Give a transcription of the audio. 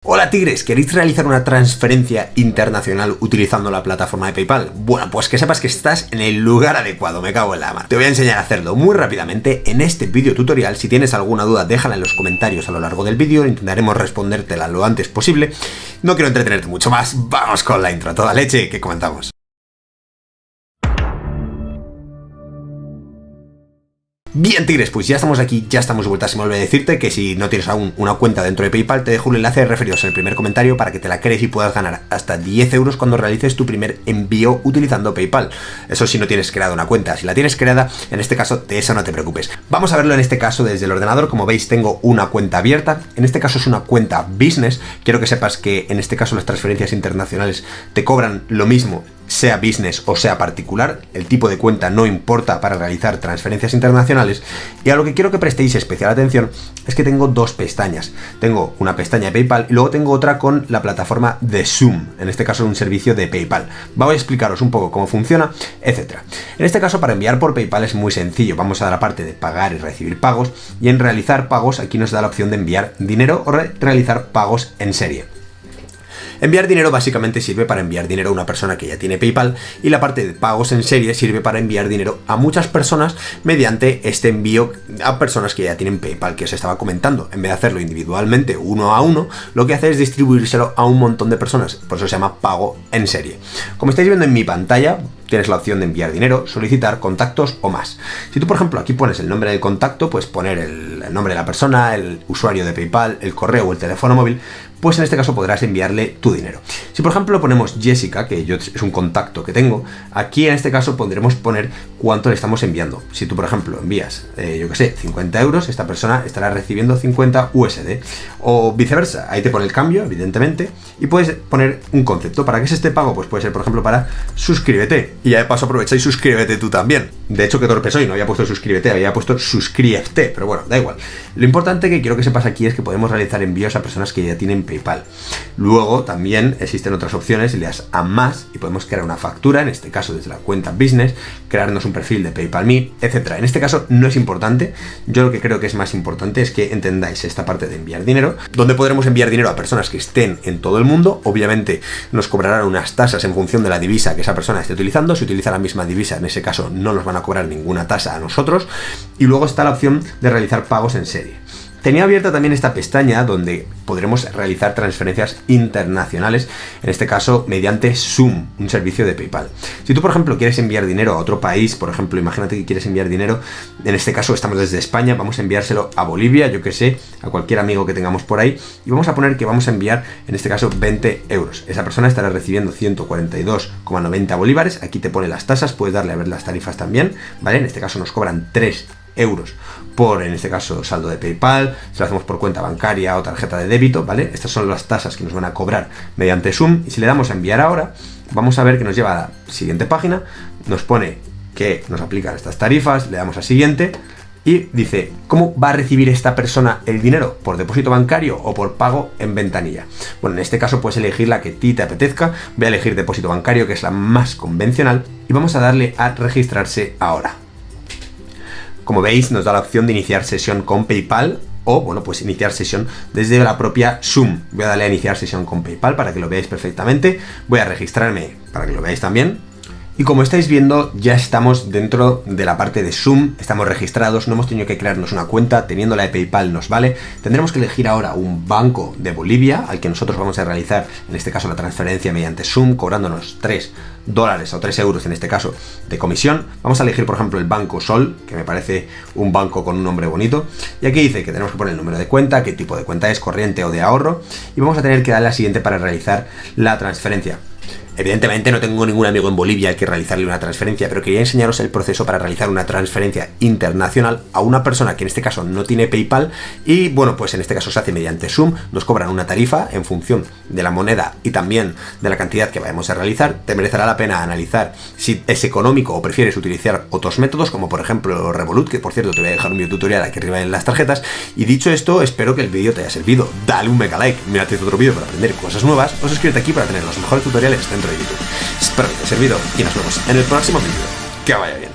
Hola tigres, ¿queréis realizar una transferencia internacional utilizando la plataforma de PayPal? Bueno, pues que sepas que estás en el lugar adecuado, me cago en la mar. Te voy a enseñar a hacerlo muy rápidamente en este vídeo tutorial. Si tienes alguna duda, déjala en los comentarios a lo largo del vídeo, intentaremos respondértela lo antes posible. No quiero entretenerte mucho más, vamos con la intro, a toda leche, que comenzamos. Bien tigres, pues ya estamos aquí, ya estamos de vuelta. Se me olvidó decirte que si no tienes aún una cuenta dentro de PayPal, te dejo un enlace de referidos en el primer comentario para que te la crees y puedas ganar hasta 10 euros cuando realices tu primer envío utilizando PayPal. Eso si no tienes creada una cuenta. Si la tienes creada, en este caso, de eso no te preocupes. Vamos a verlo en este caso desde el ordenador. Como veis, tengo una cuenta abierta. En este caso es una cuenta business. Quiero que sepas que en este caso las transferencias internacionales te cobran lo mismo, sea business o sea particular. El tipo de cuenta no importa para realizar transferencias internacionales. Y a lo que quiero que prestéis especial atención es que tengo dos pestañas. Tengo una pestaña de PayPal y luego tengo otra con la plataforma de Zoom, en este caso un servicio de PayPal. Voy a explicaros un poco cómo funciona, etcétera. En este caso, para enviar por PayPal es muy sencillo. Vamos a la parte de pagar y recibir pagos, y en realizar pagos aquí nos da la opción de enviar dinero o realizar pagos en serie. Enviar dinero básicamente sirve para enviar dinero a una persona que ya tiene PayPal, y la parte de pagos en serie sirve para enviar dinero a muchas personas mediante este envío a personas que ya tienen PayPal que os estaba comentando. En vez de hacerlo individualmente uno a uno, lo que hace es distribuírselo a un montón de personas, por eso se llama pago en serie. Como estáis viendo en mi pantalla, tienes la opción de enviar dinero, solicitar, contactos o más. Si tú, por ejemplo, aquí pones el nombre del contacto, pues poner el nombre de la persona, el usuario de PayPal, el correo o el teléfono móvil, pues en este caso podrás enviarle tu dinero. Si por ejemplo ponemos Jessica, que es un contacto que tengo, aquí en este caso podremos poner cuánto le estamos enviando. Si tú por ejemplo envías, yo que sé, 50 euros, esta persona estará recibiendo 50 USD. O viceversa, ahí te pone el cambio, evidentemente, y puedes poner un concepto. ¿Para qué es este pago? Pues puede ser por ejemplo para suscríbete. Y ya de paso aprovecha y suscríbete tú también. De hecho, que torpe soy, no había puesto suscríbete, había puesto suscríbete, pero bueno, da igual. Lo importante que quiero que sepas aquí es que podemos realizar envíos a personas que ya tienen PayPal. Luego también existen otras opciones, le das a más y podemos crear una factura, en este caso desde la cuenta business, crearnos un perfil de PayPal Me, etcétera. En este caso no es importante. Yo lo que creo que es más importante es que entendáis esta parte de enviar dinero, donde podremos enviar dinero a personas que estén en todo el mundo. Obviamente nos cobrarán unas tasas en función de la divisa que esa persona esté utilizando. Si utiliza la misma divisa, en ese caso no nos van a cobrar ninguna tasa a nosotros. Y luego está la opción de realizar pagos en serie. Tenía abierta también esta pestaña donde podremos realizar transferencias internacionales, en este caso mediante Zoom, un servicio de PayPal. Si tú, por ejemplo, quieres enviar dinero a otro país, por ejemplo, imagínate que quieres enviar dinero, en este caso estamos desde España, vamos a enviárselo a Bolivia, yo que sé, a cualquier amigo que tengamos por ahí, y vamos a poner que vamos a enviar, en este caso, 20 euros. Esa persona estará recibiendo 142,90 bolívares, aquí te pone las tasas, puedes darle a ver las tarifas también, ¿vale? En este caso nos cobran 3 euros por, en este caso, saldo de PayPal, si lo hacemos por cuenta bancaria o tarjeta de débito, ¿vale? Estas son las tasas que nos van a cobrar mediante Zoom, y si le damos a enviar ahora, vamos a ver que nos lleva a la siguiente página, nos pone que nos aplican estas tarifas, le damos a siguiente, y dice, ¿cómo va a recibir esta persona el dinero? ¿Por depósito bancario o por pago en ventanilla? Bueno, en este caso puedes elegir la que a ti te apetezca. Voy a elegir depósito bancario, que es la más convencional, y vamos a darle a registrarse ahora. Como veis, nos da la opción de iniciar sesión con PayPal o, bueno, pues iniciar sesión desde la propia Zoom. Voy a darle a iniciar sesión con PayPal para que lo veáis perfectamente. Voy a registrarme para que lo veáis también. Y como estáis viendo, ya estamos dentro de la parte de Zoom, estamos registrados, no hemos tenido que crearnos una cuenta, teniendo la de PayPal nos vale. Tendremos que elegir ahora un banco de Bolivia al que nosotros vamos a realizar, en este caso, la transferencia mediante Zoom, cobrándonos $3 o 3 euros en este caso de comisión. Vamos a elegir, por ejemplo, el Banco Sol, que me parece un banco con un nombre bonito. Y aquí dice que tenemos que poner el número de cuenta, qué tipo de cuenta es, corriente o de ahorro. Y vamos a tener que darle a la siguiente para realizar la transferencia. Evidentemente no tengo ningún amigo en Bolivia al que realizarle una transferencia, pero quería enseñaros el proceso para realizar una transferencia internacional a una persona que en este caso no tiene PayPal, y bueno, pues en este caso se hace mediante Zoom. Nos cobran una tarifa en función de la moneda y también de la cantidad que vayamos a realizar. Te merecerá la pena analizar si es económico o prefieres utilizar otros métodos, como por ejemplo Revolut, que por cierto te voy a dejar un video tutorial aquí arriba en las tarjetas. Y dicho esto, espero que el vídeo te haya servido. Dale un mega like, mírate otro vídeo para aprender cosas nuevas, o suscríbete aquí para tener los mejores tutoriales dentro de YouTube. Espero que te haya servido y nos vemos en el próximo vídeo. Que vaya bien.